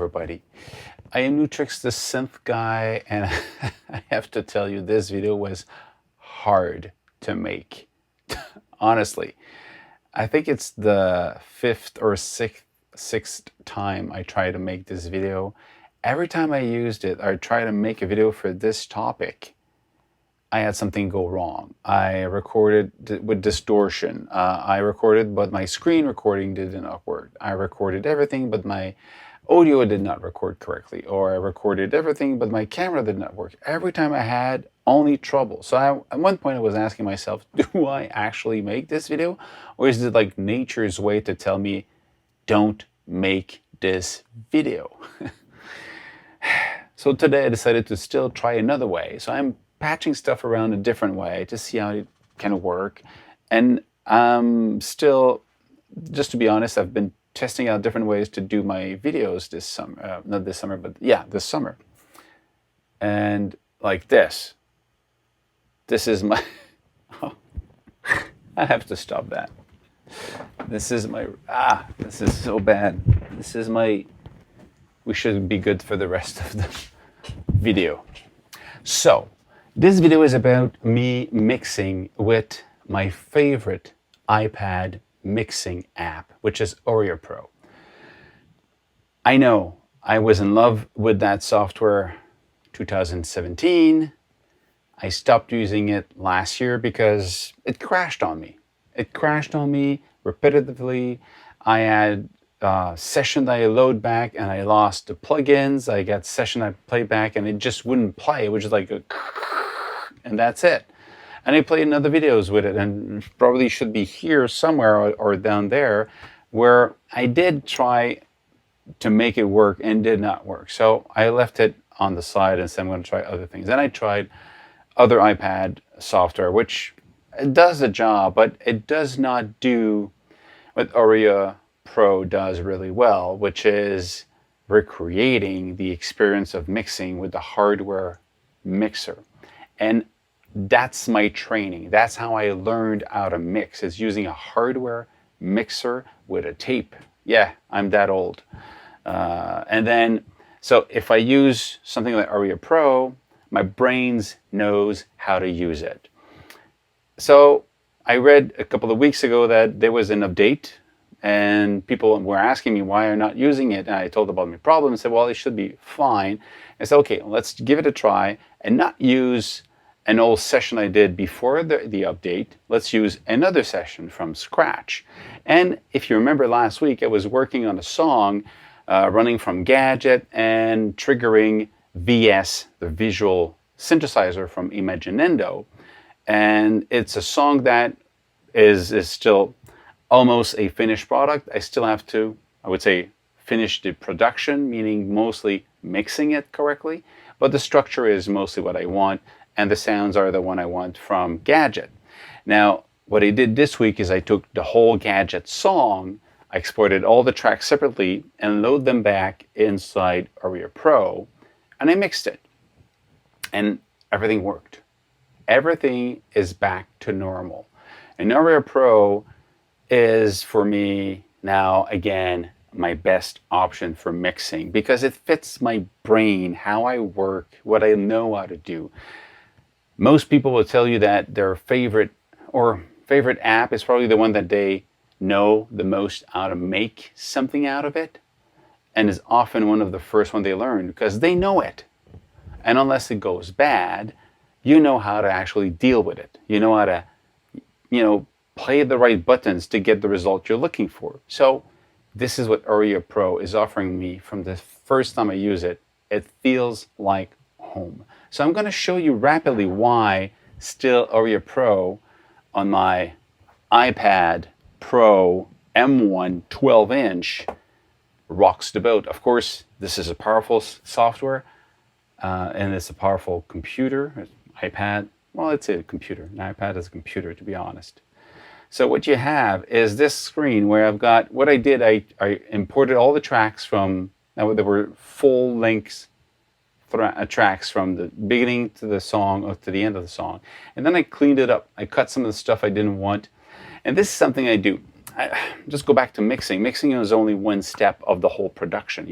everybody. I am Nu-Trix, the synth guy, and I have to tell you, this video was hard to make. Honestly, I think it's the fifth or sixth time I try to make this video. Every time I used it, I try to make a video for this topic, I had something go wrong. I recorded with distortion. I recorded, but my screen recording did not work. I recorded everything, but my audio did not record correctly. Or I recorded everything, but my camera did not work. Every time I had only trouble. So at one point I was asking myself, do I actually make this video? Or is it like nature's way to tell me, don't make this video? So today I decided to still try another way. So I'm patching stuff around a different way to see how it can work. And still, just to be honest, I've been testing out different ways to do my videos this summer. Not this summer, but yeah, this summer. And like this. This is my... Oh, I have to stop that. This is my... this is so bad. This is my... We should be good for the rest of the video. So, this video is about me mixing with my favorite iPad mixing app, which is Auria Pro. I know I was in love with that software 2017. I stopped using it last year because it crashed on me. It crashed on me repetitively. I had session that I load back and I lost the plugins. I got session I play back and it just wouldn't play. It was just like a... and that's it. And I played in other videos with it, and probably should be here somewhere or down there, where I did try to make it work and did not work. So I left it on the side and said I'm going to try other things. And I tried other iPad software, which it does the job, but it does not do what Auria Pro does really well, which is recreating the experience of mixing with the hardware mixer. And that's my training. That's how I learned how to mix, is using a hardware mixer with a tape. Yeah, I'm that old. And then, so if I use something like Auria Pro, my brain knows how to use it. So I read a couple of weeks ago that there was an update and people were asking me why I'm not using it. And I told them about my problem and said, well, it should be fine. I said, okay, let's give it a try and not use an old session I did before the update. Let's use another session from scratch. And if you remember last week, I was working on a song running from Gadget and triggering VS, the visual synthesizer from Imaginendo. And it's a song that is still almost a finished product. I still have to, I would say, finish the production, meaning mostly mixing it correctly. But the structure is mostly what I want. And the sounds are the one I want from Gadget. Now, what I did this week is I took the whole Gadget song, I exported all the tracks separately and load them back inside Auria Pro, and I mixed it. And everything worked. Everything is back to normal. And Auria Pro is, for me, now, again, my best option for mixing because it fits my brain, how I work, what I know how to do. Most people will tell you that their favorite app is probably the one that they know the most how to make something out of it, and is often one of the first one they learn because they know it. And unless it goes bad, you know how to actually deal with it. You know how to, play the right buttons to get the result you're looking for. So this is what Auria Pro is offering me from the first time I use it. It feels like home. So I'm going to show you rapidly why still Auria Pro on my iPad Pro M1 12-inch rocks the boat. Of course, this is a powerful software and it's a powerful computer. iPad, well, it's a computer. An iPad is a computer, to be honest. So what you have is this screen where I've got, what I did, I imported all the tracks from, now there were full lengths tracks from the beginning to the song or to the end of the song. And then I cleaned it up. I cut some of the stuff I didn't want. And this is something I do. I just go back to mixing. Mixing is only one step of the whole production.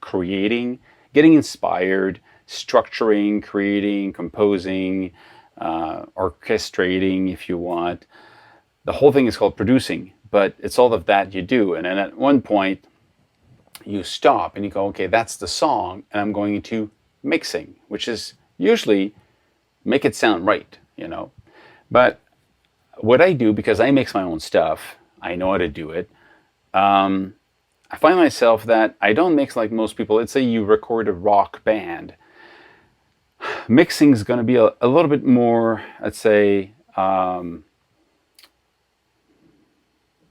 creating, getting inspired, structuring, creating, composing, orchestrating if you want. The whole thing is called producing, but it's all of that you do. And then at one point, you stop and you go, okay, that's the song, and I'm going into mixing, which is usually make it sound right, But what I do, because I mix my own stuff, I know how to do it. I find myself that I don't mix like most people. Let's say you record a rock band. Mixing is going to be a little bit more, let's say,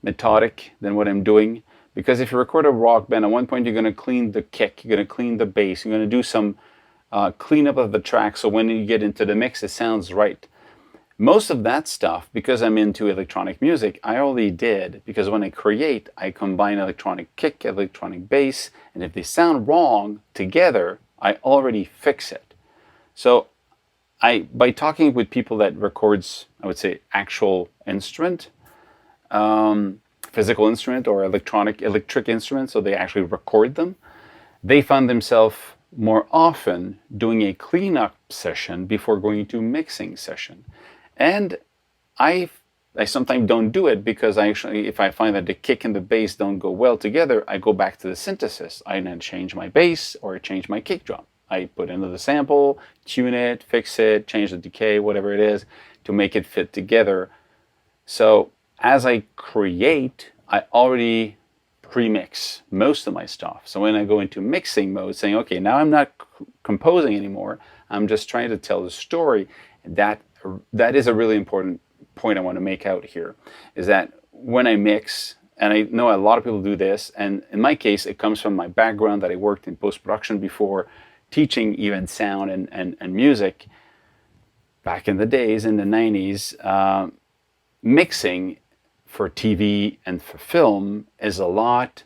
methodic than what I'm doing. Because if you record a rock band, at one point you're going to clean the kick, you're going to clean the bass, you're going to do some cleanup of the track, so when you get into the mix, it sounds right. Most of that stuff, because I'm into electronic music, I already did, because when I create, I combine electronic kick, electronic bass, and if they sound wrong together, I already fix it. So by talking with people that records, I would say, actual instrument, physical instrument or electric instrument, so they actually record them, they found themselves more often doing a cleanup session before going to mixing session. And I sometimes don't do it because if I find that the kick and the bass don't go well together, I go back to the synthesis. I then change my bass or change my kick drum. I put into the sample, tune it, fix it, change the decay, whatever it is, to make it fit together. So as I create, I already pre-mix most of my stuff. So when I go into mixing mode, saying, okay, now I'm not composing anymore, I'm just trying to tell the story. That is a really important point I want to make out here, is that when I mix, and I know a lot of people do this, and in my case, it comes from my background that I worked in post-production before, teaching even sound and music back in the days, in the 90s. Mixing for TV and for film is a lot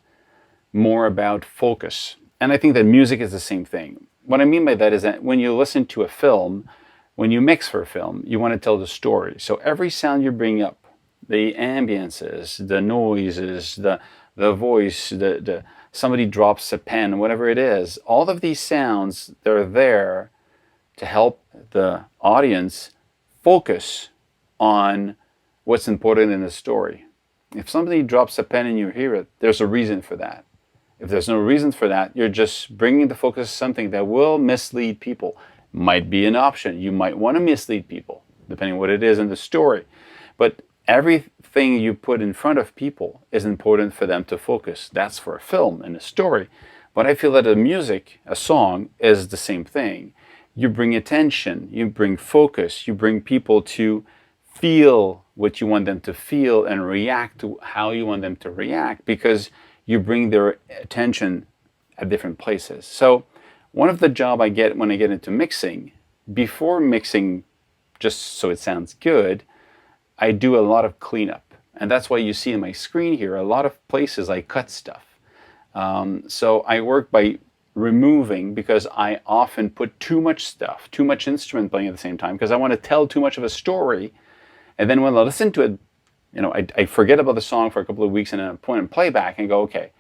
more about focus. And I think that music is the same thing. What I mean by that is that when you listen to a film, when you mix for a film, you want to tell the story. So every sound you bring up, the ambiances, the noises, the voice, the somebody drops a pen, whatever it is, all of these sounds, they're there to help the audience focus on what's important in the story. If somebody drops a pen and you hear it, there's a reason for that. If there's no reason for that, you're just bringing the focus to something that will mislead people. Might be an option. You might want to mislead people, depending on what it is in the story. But everything you put in front of people is important for them to focus. That's for a film and a story. But I feel that a music, a song, is the same thing. You bring attention, you bring focus, you bring people to feel what you want them to feel and react to how you want them to react, because you bring their attention at different places. So one of the job I get when I get into mixing, before mixing, just so it sounds good, I do a lot of cleanup. And that's why you see in my screen here, a lot of places I cut stuff. So I work by removing, because I often put too much stuff, too much instrument playing at the same time, because I want to tell too much of a story. And then when I listen to it, I forget about the song for a couple of weeks and then I point in playback and go, okay,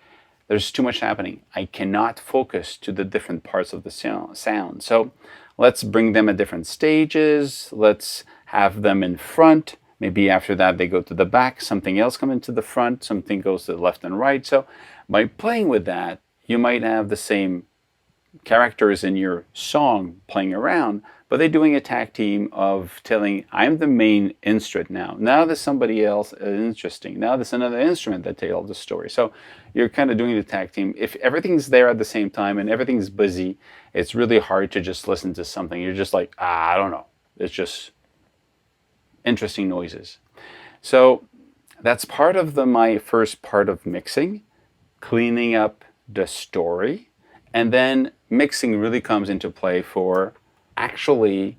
there's too much happening. I cannot focus to the different parts of the sound. So let's bring them at different stages. Let's have them in front. Maybe after that they go to the back. Something else comes into the front. Something goes to the left and right. So by playing with that, you might have the same characters in your song playing around, but they're doing a tag team of telling, I'm the main instrument now. Now there's somebody else interesting. Now there's another instrument that tells the story. So you're kind of doing the tag team. If everything's there at the same time and everything's busy, it's really hard to just listen to something. You're just like, I don't know. It's just interesting noises. So that's part of my first part of mixing, cleaning up the story. And then mixing really comes into play for actually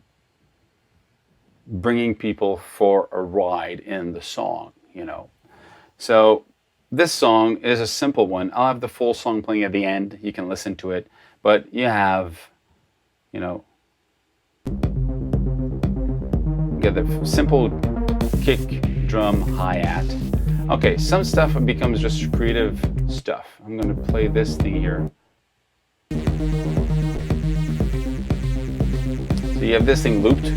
bringing people for a ride in the song, So this song is a simple one. I'll have the full song playing at the end. You can listen to it. But you have, get the simple kick, drum, hi-hat. Okay, some stuff becomes just creative stuff. I'm going to play this thing here. So you have this thing looped.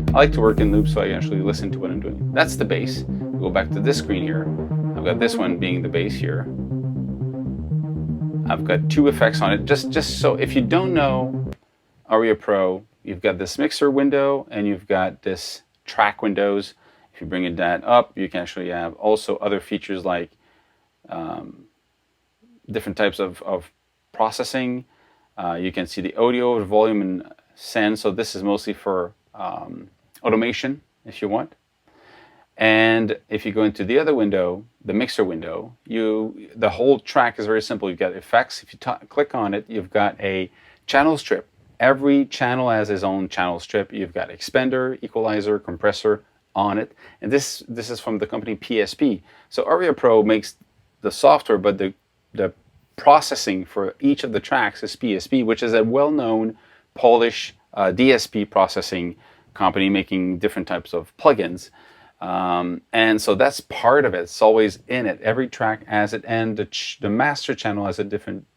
I like to work in loops so I actually listen to what I'm doing. That's the bass. We go back to this screen here. I've got this one being the bass here. I've got two effects on it. Just so if you don't know Auria Pro, you've got this mixer window and you've got this track windows. If you bring that up, you can actually have also other features like different types of processing. You can see the audio, the volume, and send. So this is mostly for automation, if you want. And if you go into the other window, the mixer window, the whole track is very simple. You've got effects. If you click on it, you've got a channel strip. Every channel has its own channel strip. You've got expander, equalizer, compressor on it. And this is from the company PSP. So Auria Pro makes the software, but the processing for each of the tracks is PSP, which is a well-known Polish DSP processing company making different types of plugins. And so that's part of it. It's always in it. Every track has it, and the master channel has a different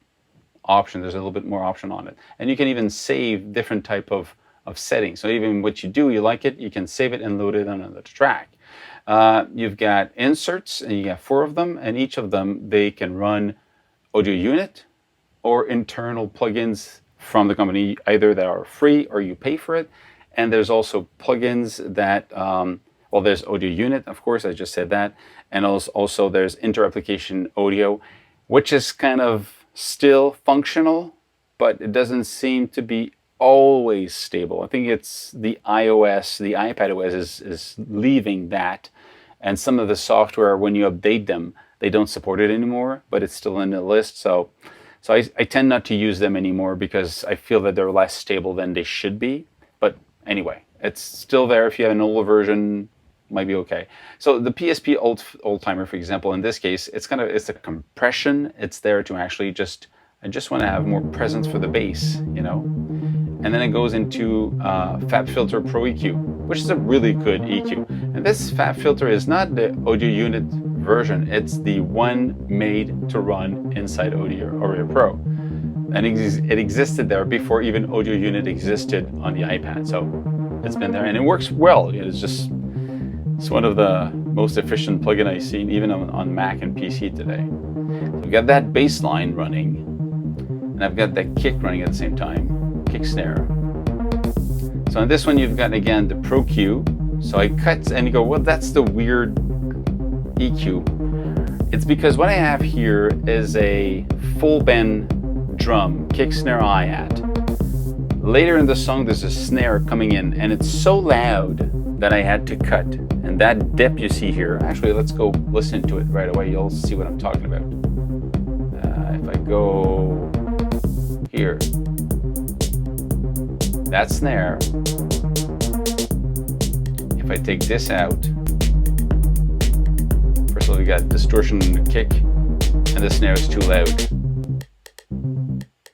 option. There's a little bit more option on it. And you can even save different type of settings. So even what you do, you like it, you can save it and load it on another track. You've got inserts, and you got 4 of them, and each of them, they can run audio unit or internal plugins from the company, either that are free or you pay for it. And there's also plugins that, well, there's audio unit, of course, I just said that. And also there's inter-application audio, which is kind of still functional, but it doesn't seem to be always stable. I think it's the iOS, the iPad OS is leaving that. And some of the software, when you update them, they don't support it anymore, but it's still in the list. So I tend not to use them anymore because I feel that they're less stable than they should be. But anyway, it's still there. If you have an older version, might be okay. So the PSP old timer, for example, in this case, it's a compression. It's there to actually I just want to have more presence for the bass, you know. And then it goes into FabFilter Pro EQ, which is a really good EQ. And this FabFilter is not the audio unit version. It's the one made to run inside Auria Pro. And it existed there before even audio unit existed on the iPad. So it's been there and it works well. It's one of the most efficient plugin I've seen even on Mac and PC today. So we've got that bass line running, and I've got that kick running at the same time, kick snare. So on this one, you've got, again, the Pro Q. So I cut and you go, well, that's the weird EQ. It's because what I have here is a full bend drum, kick, snare, hi-hat. Later in the song, there's a snare coming in, and it's so loud that I had to cut. And that dip you see here, actually, let's go listen to it right away. You'll see what I'm talking about. If I go here, that snare, if I take this out, first of all, we got distortion in the kick, and the snare is too loud.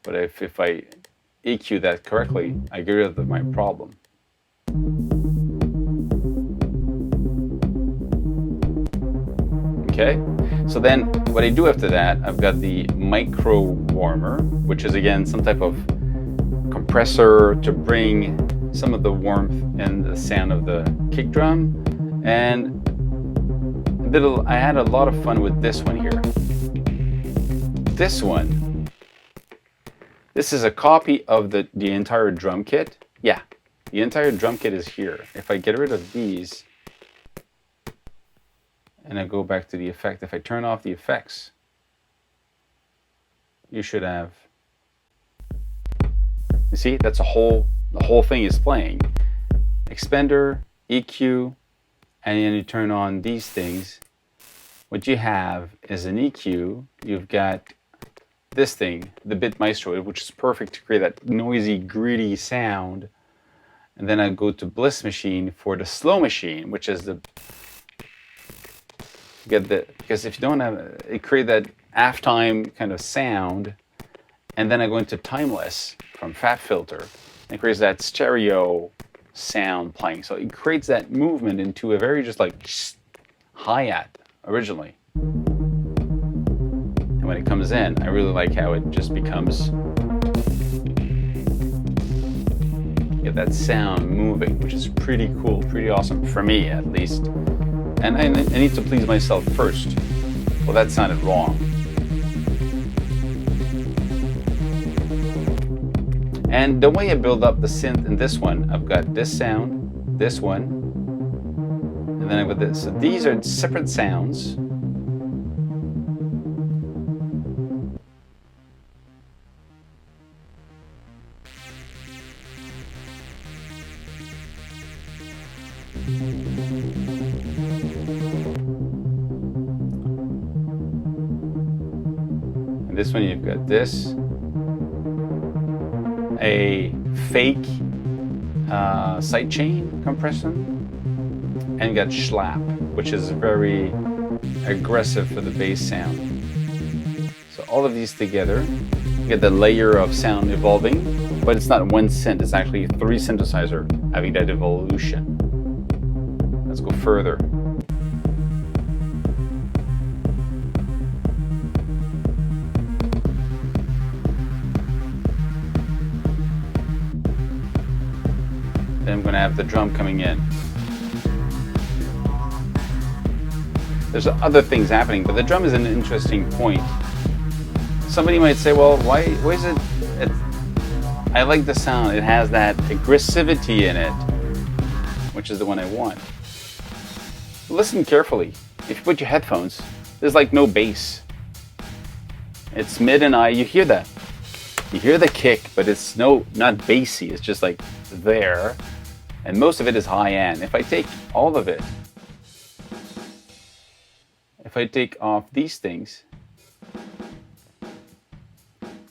But if I EQ that correctly, I get rid of my problem. Okay, so then what I do after that, I've got the micro warmer, which is again some type of compressor to bring some of the warmth and the sound of the kick drum. And I had a lot of fun with this one here. This one, this is a copy of the entire drum kit. Yeah, the entire drum kit is here. If I get rid of these, and I go back to the effect, if I turn off the effects, you should have, you see, that's the whole thing is playing. Expander, EQ, and then you turn on these things. What you have is an EQ. You've got this thing, the Bit Maestro, which is perfect to create that noisy, gritty sound. And then I go to Bleass machine for the slow machine, which is because if you don't have it, create that halftime kind of sound. And then I go into Timeless from FabFilter and creates that stereo sound playing. So it creates that movement into a very just like hi-hat originally. And when it comes in, I really like how it just becomes get that sound moving, which is pretty cool, pretty awesome, for me at least. And I need to please myself first. Well, that sounded wrong. And the way I build up the synth in this one, I've got this sound, this one, and then I've got this. So these are separate sounds. And this one you've got this. A fake sidechain compression, and you got SCHLAP, which is very aggressive for the bass sound. So all of these together, you get the layer of sound evolving, but it's not one synth, it's actually 3 synthesizers having that evolution. Let's go further. Then I'm going to have the drum coming in. There's other things happening, but the drum is an interesting point. Somebody might say, well, why is it, I like the sound, it has that aggressivity in it, which is the one I want. Listen carefully. If you put your headphones, there's like no bass. It's mid and high, you hear that. You hear the kick, but it's not bassy, it's just like there. And most of it is high end. If I take all of it, if I take off these things,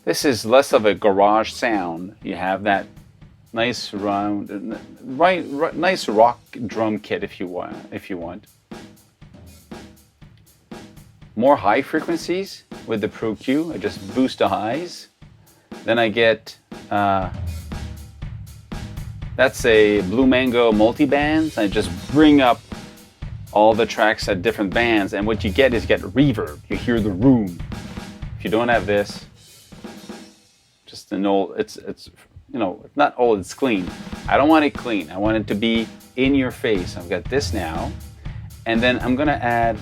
this is less of a garage sound. You have that nice round, nice rock drum kit if you want. More high frequencies with the Pro Q. I just boost the highs. Then I get that's a Blue Mango multi-bands. I just bring up all the tracks at different bands, and what you get is reverb. You hear the room. If you don't have this, just an old, it's you know, not old, it's clean. I don't want it clean. I want it to be in your face. I've got this now, and then I'm gonna add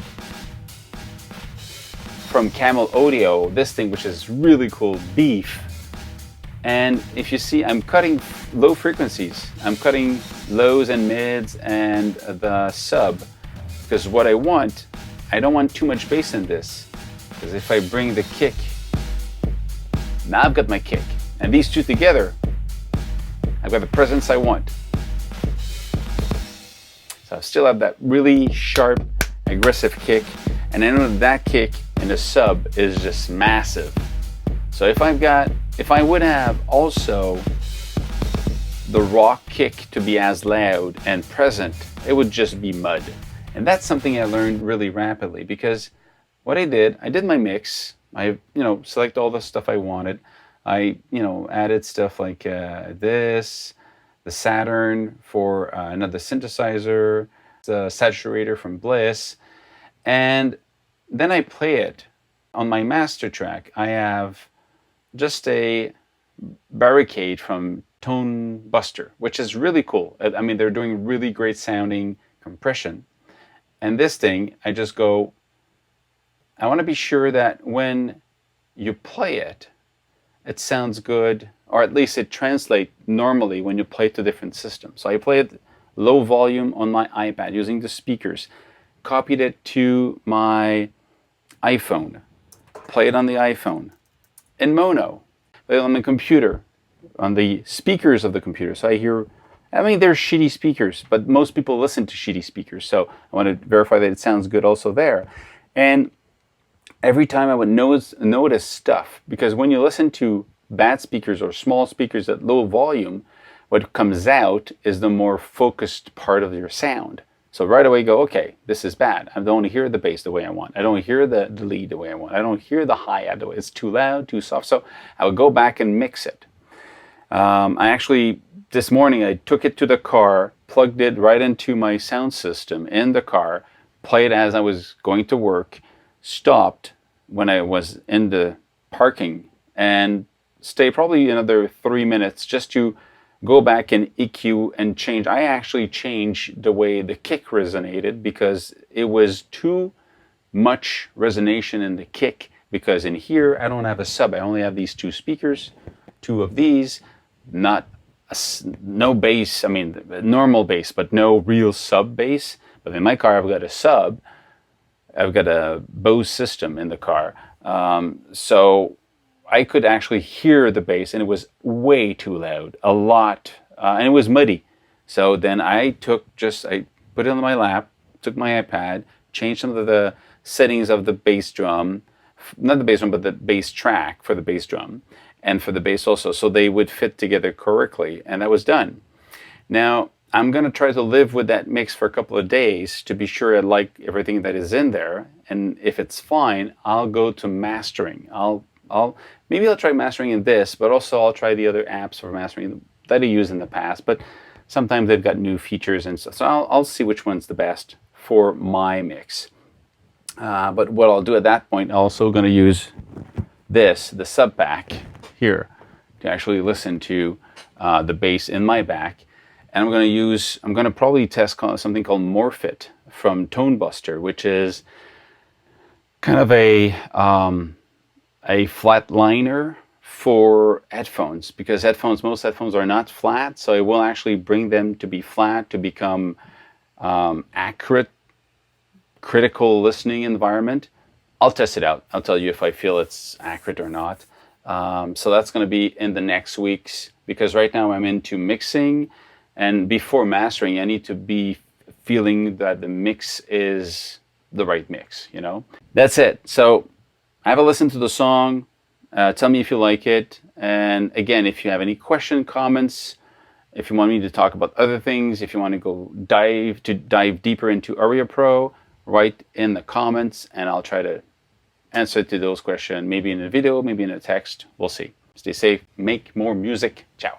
from Camel Audio this thing, which is really cool, Beef. And if you see, I'm cutting low frequencies. I'm cutting lows and mids and the sub, because what I don't want too much bass in this. Because if I bring the kick, now I've got my kick. And these two together, I've got the presence I want. So I still have that really sharp, aggressive kick. And I know that kick in the sub is just massive. So if I would have also the rock kick to be as loud and present, it would just be mud. And that's something I learned really rapidly, because what I did my mix. I, select all the stuff I wanted. I, added stuff like this, the Saturn for another synthesizer, the saturator from Bleass, and then I play it. On my master track, I have just a barricade from Tone Buster, which is really cool. I mean, they're doing really great sounding compression. And this thing, I just go, I want to be sure that when you play it, it sounds good, or at least it translates normally when you play it to different systems. So I play it low volume on my iPad using the speakers, copied it to my iPhone, play it on the iPhone in mono, play it on the computer, on the speakers of the computer. So I hear, they're shitty speakers, but most people listen to shitty speakers. So I want to verify that it sounds good also there. And every time I would notice stuff, because when you listen to bad speakers or small speakers at low volume, what comes out is the more focused part of your sound. So right away go, okay, this is bad. I don't hear the bass the way I want. I don't hear the lead the way I want. I don't hear the hi-hat the way it's too loud, too soft. So I would go back and mix it. I actually, this morning, I took it to the car, plugged it right into my sound system in the car, played as I was going to work, stopped when I was in the parking, and stay probably another 3 minutes just to go back and EQ and change. I actually changed the way the kick resonated because it was too much resonation in the kick, because in here I don't have a sub. I only have these two speakers, two of these, no bass. I mean, normal bass, but no real sub bass. But in my car, I've got a sub. I've got a Bose system in the car. So I could actually hear the bass, and it was way too loud, a lot, and it was muddy. So then I put it on my lap, took my iPad, changed some of the settings of the bass drum, not the bass drum, but the bass track for the bass drum, and for the bass also, so they would fit together correctly, and that was done. Now, I'm going to try to live with that mix for a couple of days to be sure I like everything that is in there, and if it's fine, I'll go to mastering. Maybe I'll try mastering in this, but also I'll try the other apps for mastering that I used in the past, but sometimes they've got new features and stuff, so I'll see which one's the best for my mix. But what I'll do at that point, I'm also going to use the sub pack here, to actually listen to the bass in my back. And I'm going to probably test something called Morphit from Tone Buster, which is kind of a flatliner for headphones, because most headphones are not flat, so it will actually bring them to be flat, to become accurate, critical listening environment. I'll test it out. I'll tell you if I feel it's accurate or not. So that's going to be in the next weeks, because right now I'm into mixing, and before mastering I need to be feeling that the mix is the right mix, you know. That's it. So have a listen to the song, tell me if you like it, and again, if you have any question, comments, if you want me to talk about other things, if you want to go dive deeper into Auria Pro, write in the comments and I'll try to answer to those questions, maybe in a video, maybe in a text. We'll see. Stay safe, make more music. Ciao.